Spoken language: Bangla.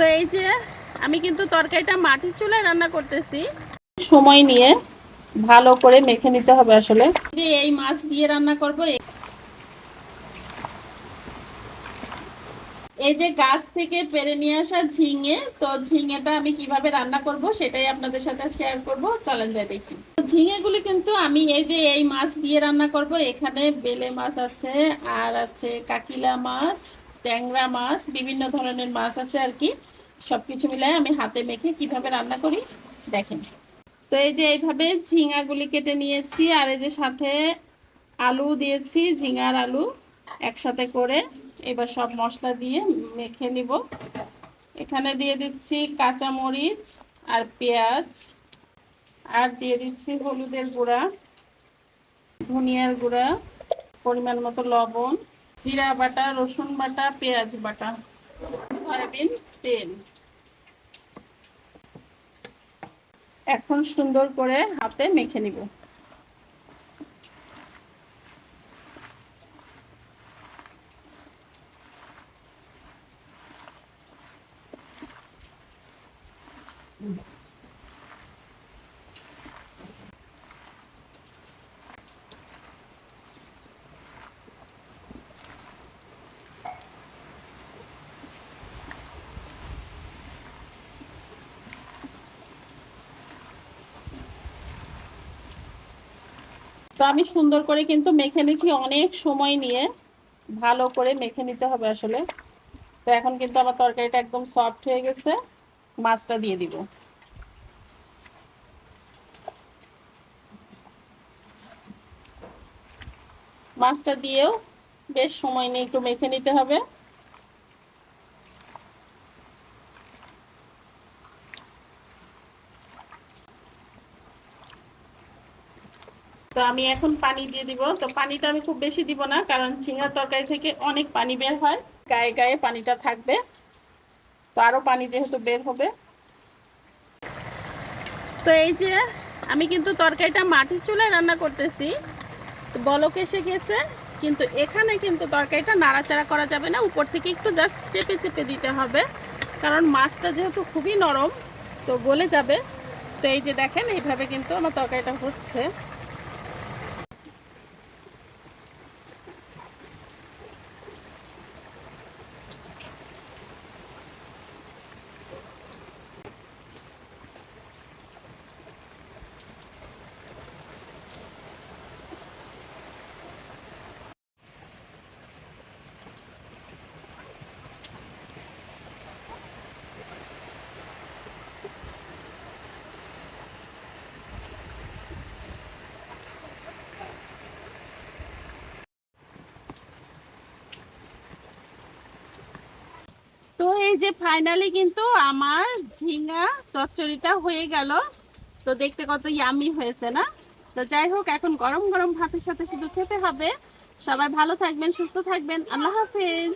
তো এই যে আমি কিন্তু তরকারিটা মাটির চুলায় রান্না করতেছি, সময় নিয়ে ভালো করে মেখে নিতে হবে। আসলে যে এই মাছ দিয়ে রান্না করব, এই যে গাছ থেকে পেড়ে নিয়ে আসা ঝিঙে, তো ঝিঙেটা আমি কিভাবে রান্না করব সেটাই আপনাদের সাথে শেয়ার করব। চলেন যাই দেখি। ঝিঙেগুলি কিন্তু আমি এই যে এই মাছ দিয়ে রান্না করব। এখানে বেলে মাছ আছে, আর আছে কাকিলা মাছ, ট্যাংরা মাছ, বিভিন্ন ধরনের মাছ আছে আর কি। সবকিছু মিলাই আমি হাতে মেখে কিভাবে রান্না করি দেখেন। তো এই যে এইভাবে ঝিঙাগুলি কেটে নিয়েছি, আর এই যে সাথে আলু দিয়েছি, ঝিঙার আলু একসাথে করে। এবার সব মশলা দিয়ে মেখে নিব। এখানে দিয়ে দিচ্ছি কাঁচা মরিচ আর পেঁয়াজ, আর দিয়ে দিচ্ছি হলুদের গুঁড়া, ধনিয়ার গুঁড়া, পরিমাণ মতো লবণ, জিরা বাটা, রসুন বাটা, পেঁয়াজ বাটা, সয়াবিন তেল। এখন সুন্দর করে হাতে মেখে নিব। তো আমি সুন্দর করে কিন্তু মেখে নিয়েছি, অনেক সময় নিয়ে ভালো করে মেখে নিতে হবে আসলে। তো এখন কিন্তু আমার তরকারিটা একদম সফট হয়ে গেছে। মাছটা দিয়ে দিব। মাছটা দিয়েও বেশ সময় নিয়ে একটু মেখে নিতে হবে। তো আমি এখন পানি দিয়ে দিব। তো পানিটা আমি খুব বেশি দিব না, কারণ ঝিঙা তরকারি থেকে অনেক পানি বের হয়, গায়ে গায়ে পানিটা থাকবে। তো আরো পানি যেহেতু বের হবে। তো এই যে আমি কিন্তু তরকারিটা মাটির চুলায় রান্না করতেছি। তো বলক এসে গেছে, কিন্তু এখানে কিন্তু তরকারিটা নাড়াচাড়া করা যাবে না, উপর থেকে একটু জাস্ট চেপে চেপে দিতে হবে, কারণ মাছটা যেহেতু খুবই নরম, তো গলে যাবে। তো এই যে দেখেন, এইভাবে কিন্তু আমার তরকারিটা হচ্ছে। তো এই যে ফাইনালি কিন্তু আমার ঝিঙা চচ্চড়িটা হয়ে গেল। তো দেখতে কত ইয়ামি হয়েছে না? তো যাই হোক, এখন গরম গরম ভাতের সাথে শুধু খেতে হবে। সবাই ভালো থাকবেন, সুস্থ থাকবেন। আল্লাহ হাফেজ।